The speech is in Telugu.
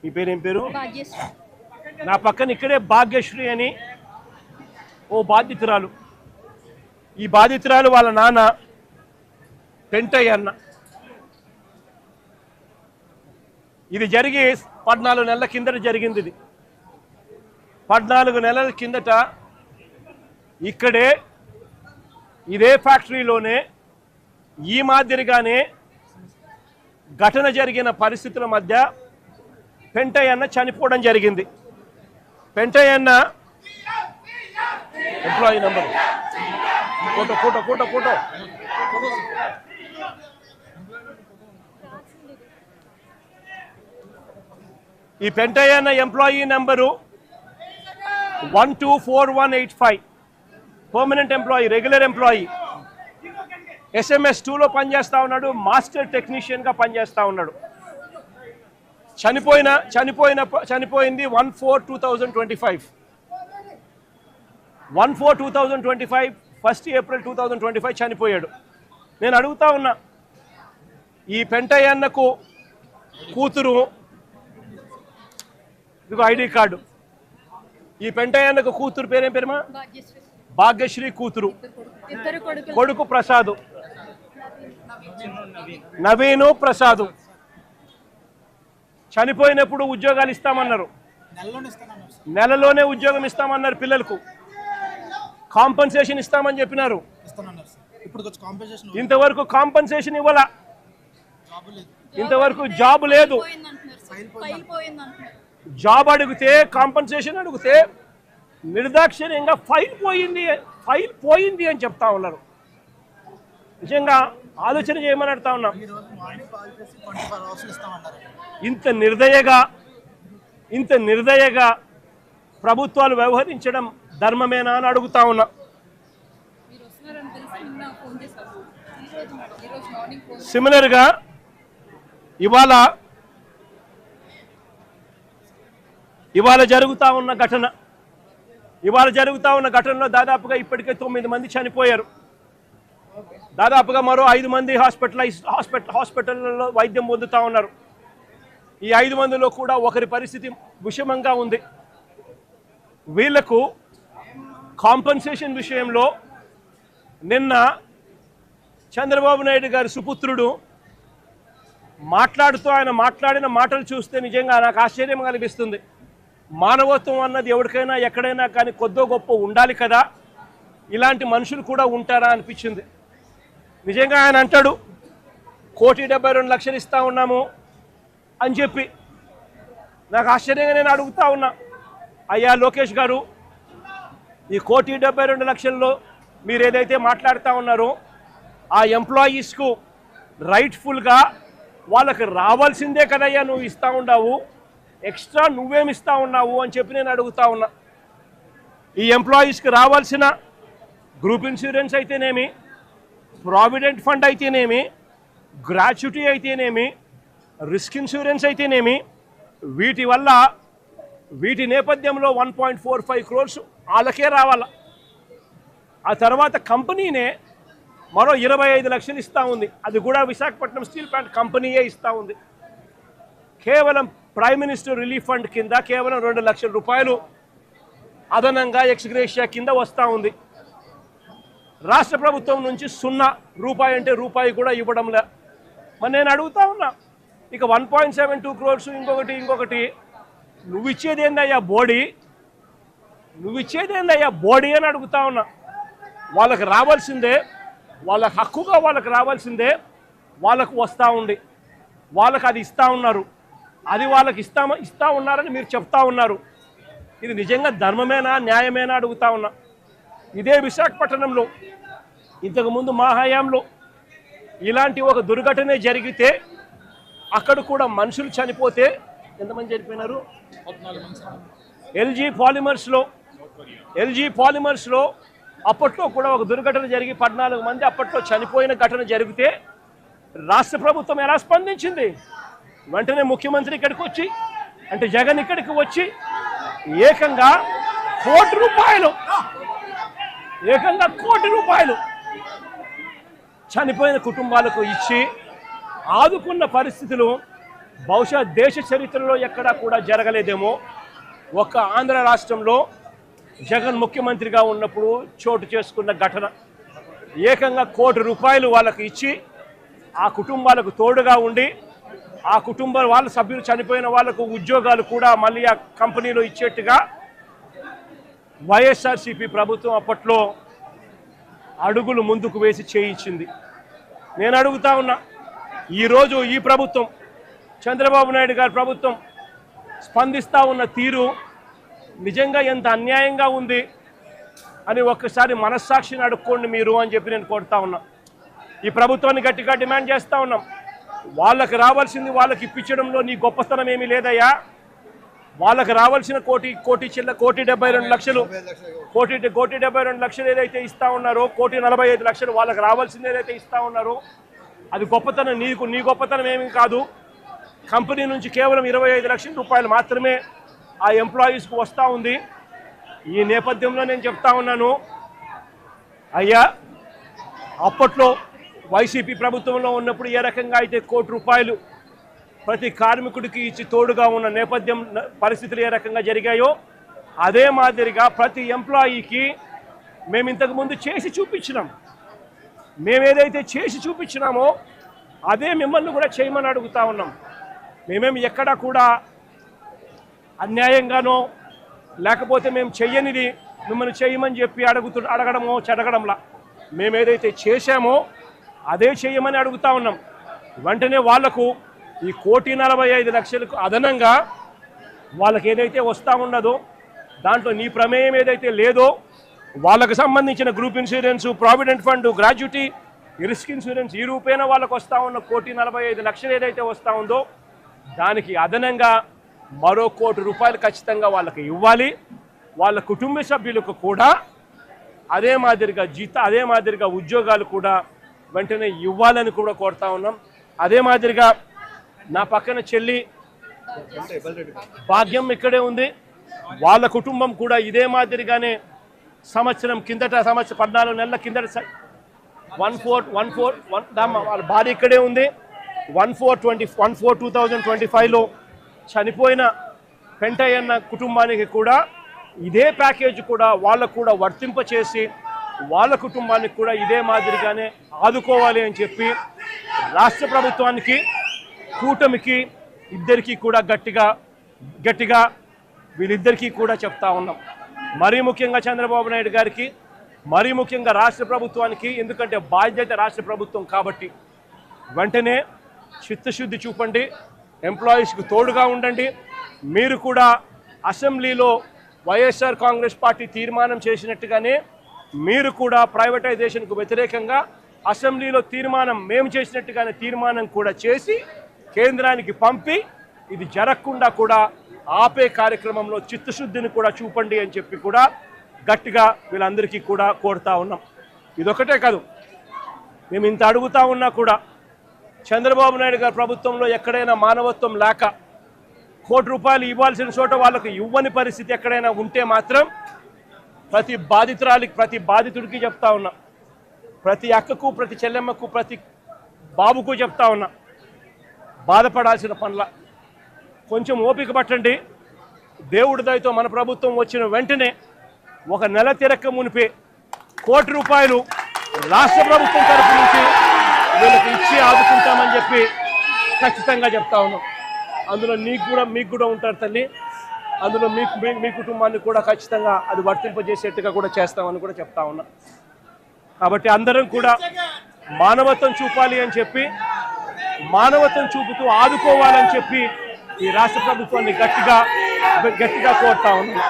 మీ పేరు ఏం పేరు? నా పక్కన ఇక్కడే భాగ్యశ్రీ అని ఓ బాధితురాలు. ఈ బాధితురాలు వాళ్ళ నాన్న పెంటయ్య అన్న. ఇది జరిగి 14 నెలల కిందట జరిగింది. ఇది 14 నెలల కిందట ఇక్కడే ఇదే ఫ్యాక్టరీలోనే ఈ మాదిరిగానే ఘటన జరిగిన పరిస్థితుల మధ్య పెంటయ్య అన్న చనిపోవడం జరిగింది. పెంటయ్య అన్న employee number photo photo photo photo ఈ పెంటయ్య అన్న employee number 124185. Permanent employee, regular employee. SMS 2లో పనిచేస్తూ ఉన్నాడు. మాస్టర్ టెక్నీషియన్గా పనిచేస్తూ ఉన్నాడు. చనిపోయింది 1/4/2025. 1/4/2025 1 ఏప్రిల్ 2025 చనిపోయాడు. నేను అడుగుతా ఉన్నా, ఈ పెంటయ్య అన్నకు కూతురు, ఇదిగో ఐడి కార్డు. ఈ పెంటయ్య అన్నకు కూతురు పేరేం పేరుమా? భాగ్యశ్రీ కూతురు. కొడుకు ప్రసాదు, నవీను ప్రసాదు. చనిపోయినప్పుడు ఉద్యోగాలు ఇస్తామన్నారు, నెలలోనే ఉద్యోగం ఇస్తామన్నారు. పిల్లలకు కాంపన్సేషన్ ఇస్తామని చెప్పినారు. ఇంతవరకు కాంపన్సేషన్ ఇవ్వాల, ఇంతవరకు జాబ్ లేదు. జాబ్ అడిగితే, కాంపన్సేషన్ అడిగితే నిర్దాక్షిణ్యంగా ఫైల్ పోయింది అని చెప్తా ఉన్నారు. నిజంగా ఆలోచన చేయమని అడుగుతా ఉన్నాం. ఇంత నిర్దయగా ప్రభుత్వాలు వ్యవహరించడం ధర్మమేనా అని అడుగుతా ఉన్నా. సిమిలర్గా ఇవాళ జరుగుతూ ఉన్న ఘటనలో దాదాపుగా ఇప్పటికే 9 మంది చనిపోయారు. దాదాపుగా మరో 5 మంది హాస్పిటల్లో వైద్యం పొందుతూ ఉన్నారు. ఈ 5 మందిలో కూడా ఒకరి పరిస్థితి విషమంగా ఉంది. వీళ్లకు కాంపన్సేషన్ విషయంలో నిన్న చంద్రబాబు నాయుడు గారి సుపుత్రుడు ఆయన మాట్లాడిన మాటలు చూస్తే నిజంగా నాకు ఆశ్చర్యం కలిగిస్తుంది. మానవత్వం అన్నది ఎవరికైనా ఎక్కడైనా కానీ కొద్దో గొప్ప ఉండాలి కదా, ఇలాంటి మనుషులు కూడా ఉంటారా అనిపించింది. నిజంగా ఆయన అంటాడు 1,72,00,000 ఇస్తా ఉన్నాము అని చెప్పి. నాకు ఆశ్చర్యంగా నేను అడుగుతా ఉన్నా, అయ్యా లోకేష్ గారు, ఈ 1,72,00,000లో మీరు ఏదైతే మాట్లాడుతూ ఉన్నారో ఆ ఎంప్లాయీస్కు రైట్ఫుల్గా వాళ్ళకి రావాల్సిందే కదయ్యా నువ్వు ఇస్తూ ఉన్నావు, ఎక్స్ట్రా నువ్వేమి ఇస్తూ ఉన్నావు అని చెప్పి నేను అడుగుతా ఉన్నా. ఈ ఎంప్లాయీస్కి రావాల్సిన గ్రూప్ ఇన్సూరెన్స్ అయితేనేమి, ప్రావిడెంట్ ఫండ్ అయితేనేమి, గ్రాట్యుటీ అయితేనేమి, రిస్క్ ఇన్సూరెన్స్ అయితేనేమి, వీటి నేపథ్యంలో 1.45 crores వాళ్ళకే రావాల. ఆ తర్వాత కంపెనీనే మరో 25 లక్షలు ఇస్తూ ఉంది. అది కూడా విశాఖపట్నం స్టీల్ ప్లాంట్ కంపెనీయే ఇస్తూ ఉంది. కేవలం ప్రైమ్ మినిస్టర్ రిలీఫ్ ఫండ్ కింద కేవలం 2 లక్షల రూపాయలు అదనంగా ఎక్స్గ్రేషియా కింద వస్తూ ఉంది. రాష్ట్ర ప్రభుత్వం నుంచి 0 రూపాయి అంటే రూపాయి కూడా ఇవ్వడంలే. మరి నేను అడుగుతా ఉన్నా, ఇక 1.72 crores ఇంకొకటి నువ్వు ఇచ్చేదేందయ్యా బోడీ అని అడుగుతా ఉన్నా. వాళ్ళకి రావాల్సిందే, వాళ్ళ హక్కుగా వాళ్ళకి రావాల్సిందే వాళ్ళకు వస్తూ ఉంది. వాళ్ళకి అది ఇస్తూ ఉన్నారు, అది వాళ్ళకి ఇస్తూ ఉన్నారని మీరు చెప్తా ఉన్నారు. ఇది నిజంగా ధర్మమేనా, న్యాయమేనా అడుగుతా ఉన్నా. ఇదే విశాఖపట్నంలో ఇంతకుముందు మా హయాంలో ఇలాంటి ఒక దుర్ఘటన జరిగితే అక్కడ కూడా మనుషులు చనిపోతే ఎంతమంది చనిపోయినారు? ఎల్జీ పాలిమర్స్లో అప్పట్లో కూడా ఒక దుర్ఘటన జరిగి 14 మంది అప్పట్లో చనిపోయిన ఘటన జరిగితే రాష్ట్ర ప్రభుత్వం ఎలా స్పందించింది? వెంటనే ముఖ్యమంత్రి ఇక్కడికి వచ్చి, అంటే జగన్ ఇక్కడికి వచ్చి ఏకంగా ₹1 కోటి చనిపోయిన కుటుంబాలకు ఇచ్చి ఆదుకున్న పరిస్థితులు బహుశా దేశ చరిత్రలో ఎక్కడా కూడా జరగలేదేమో. ఒక్క ఆంధ్ర రాష్ట్రంలో జగన్ ముఖ్యమంత్రిగా ఉన్నప్పుడు చోటు చేసుకున్న ఘటన. ఏకంగా ₹1 కోటి వాళ్ళకి ఇచ్చి ఆ కుటుంబాలకు తోడుగా ఉండి ఆ కుటుంబ వాళ్ళ సభ్యులు చనిపోయిన వాళ్ళకు ఉద్యోగాలు కూడా మళ్ళీ ఆ కంపెనీలో ఇచ్చేట్టుగా వైఎస్ఆర్సీపీ ప్రభుత్వం అప్పట్లో అడుగులు ముందుకు వేసి చేయించింది. నేను అడుగుతా ఉన్నా, ఈరోజు ఈ ప్రభుత్వం చంద్రబాబు నాయుడు గారి ప్రభుత్వం స్పందిస్తూ ఉన్న తీరు నిజంగా ఎంత అన్యాయంగా ఉంది అని ఒక్కసారి మనస్సాక్షిని అడుక్కోండి మీరు అని చెప్పి నేను కోరుతా ఉన్నా. ఈ ప్రభుత్వాన్ని గట్టిగా డిమాండ్ చేస్తూ ఉన్నాం. వాళ్ళకి రావాల్సింది వాళ్ళకి ఇప్పించడంలో నీ గొప్పతనం ఏమీ లేదయ్యా. వాళ్ళకి రావాల్సిన కోటి 72 లక్షలు ఏదైతే ఇస్తా ఉన్నారో, 1,45 లక్షలు వాళ్ళకి రావాల్సింది ఏదైతే ఇస్తా ఉన్నారో అది గొప్పతనం. నీ గొప్పతనం ఏమీ కాదు. కంపెనీ నుంచి కేవలం 25 లక్షల రూపాయలు మాత్రమే ఆ ఎంప్లాయీస్కు వస్తూ ఉంది. ఈ నేపథ్యంలో నేను చెప్తా ఉన్నాను, అయ్యా అప్పట్లో వైసీపీ ప్రభుత్వంలో ఉన్నప్పుడు ఏ రకంగా అయితే ₹1 కోటి ప్రతి కార్మికుడికి ఇచ్చి తోడుగా ఉన్న నేపథ్యం పరిస్థితులు ఏ రకంగా జరిగాయో అదే మాదిరిగా ప్రతి ఎంప్లాయీకి మేము ఇంతకుముందు చేసి చూపించినాం. మేమేదైతే చేసి చూపించినామో అదే మిమ్మల్ని కూడా చేయమని అడుగుతా ఉన్నాం. మేమేమి ఎక్కడా కూడా అన్యాయంగానో లేకపోతే మేము చెయ్యనిది మిమ్మల్ని చేయమని చెప్పి అడగడంలా మేమేదైతే చేశామో అదే చేయమని అడుగుతా ఉన్నాం. వెంటనే వాళ్లకు ఈ 1,45 లక్షలకు అదనంగా వాళ్ళకి ఏదైతే వస్తూ ఉన్నదో దాంట్లో నీ ప్రమేయం ఏదైతే లేదో వాళ్ళకు సంబంధించిన group insurance, provident fund, gratuity, risk insurance ఈ రూపేణా వాళ్ళకు వస్తూ ఉన్న 1,45 లక్షలు ఏదైతే వస్తూ ఉందో దానికి అదనంగా మరో ₹1 కోటి ఖచ్చితంగా వాళ్ళకి ఇవ్వాలి. వాళ్ళ కుటుంబ సభ్యులకు కూడా అదే మాదిరిగా ఉద్యోగాలు కూడా వెంటనే ఇవ్వాలని కూడా కోరుతా ఉన్నాం. అదే మాదిరిగా నా పక్కన చెల్లి భాగ్యం ఇక్కడే ఉంది. వాళ్ళ కుటుంబం కూడా ఇదే మాదిరిగానే సంవత్సరం 14 నెలల కిందట 14 వాళ్ళ భార్య ఇక్కడే ఉంది. 1/4/2025లో చనిపోయిన పెంటయ్యన్న కుటుంబానికి కూడా ఇదే ప్యాకేజ్ కూడా వాళ్ళకు కూడా వర్తింపచేసి వాళ్ళ కుటుంబానికి కూడా ఇదే మాదిరిగానే ఆదుకోవాలి అని చెప్పి రాష్ట్ర ప్రభుత్వానికి, కూటమికి ఇద్దరికీ కూడా గట్టిగా వీళ్ళిద్దరికీ కూడా చెప్తా ఉన్నాం. మరీ ముఖ్యంగా చంద్రబాబు నాయుడు గారికి, మరీ ముఖ్యంగా రాష్ట్ర ప్రభుత్వానికి, ఎందుకంటే బాధ్యత రాష్ట్ర ప్రభుత్వం కాబట్టి వెంటనే చిత్తశుద్ధి చూపండి, ఎంప్లాయీస్కి తోడుగా ఉండండి. మీరు కూడా అసెంబ్లీలో వైఎస్ఆర్ కాంగ్రెస్ పార్టీ తీర్మానం చేసినట్టుగానే మీరు కూడా ప్రైవేటైజేషన్కు వ్యతిరేకంగా అసెంబ్లీలో మేము చేసినట్టుగానే తీర్మానం కూడా చేసి కేంద్రానికి పంపి ఇది జరగకుండా కూడా ఆపే కార్యక్రమంలో చిత్తశుద్ధిని కూడా చూపండి అని చెప్పి కూడా గట్టిగా వీళ్ళందరికీ కూడా కోరుతా ఉన్నాం. ఇదొకటే కాదు, మేము ఇంత అడుగుతా ఉన్నా కూడా చంద్రబాబు నాయుడు గారి ప్రభుత్వంలో ఎక్కడైనా మానవత్వం లేక ₹1 కోటి ఇవ్వాల్సిన చోట వాళ్ళకు ఇవ్వని పరిస్థితి ఎక్కడైనా ఉంటే మాత్రం ప్రతి బాధితుడికి చెప్తా ఉన్నా, ప్రతి అక్కకు, ప్రతి చెల్లెమ్మకు, ప్రతి బాబుకు చెప్తా ఉన్నా, బాధపడాల్సిన పనుల కొంచెం ఓపిక పట్టండి. దేవుడి దయతో మన ప్రభుత్వం వచ్చిన వెంటనే ఒక నెల తిరక్క మునిపే ₹1 కోటి రాష్ట్ర ప్రభుత్వం తరఫు నుంచి వీళ్ళకి ఇచ్చి ఆదుకుంటామని చెప్పి ఖచ్చితంగా చెప్తా ఉన్నాం. అందులో మీకు కూడా ఉంటారు తల్లి, అందులో మీ కుటుంబాన్ని కూడా ఖచ్చితంగా అది వర్తింపజేసేట్టుగా కూడా చేస్తామని కూడా చెప్తా ఉన్నా. కాబట్టి అందరం కూడా మానవత్వం చూపాలి అని చెప్పి, మానవత్వం చూపుతూ ఆదుకోవాలని చెప్పి ఈ రాష్ట్ర ప్రభుత్వాన్ని గట్టిగా కోరుతా ఉన్నాం.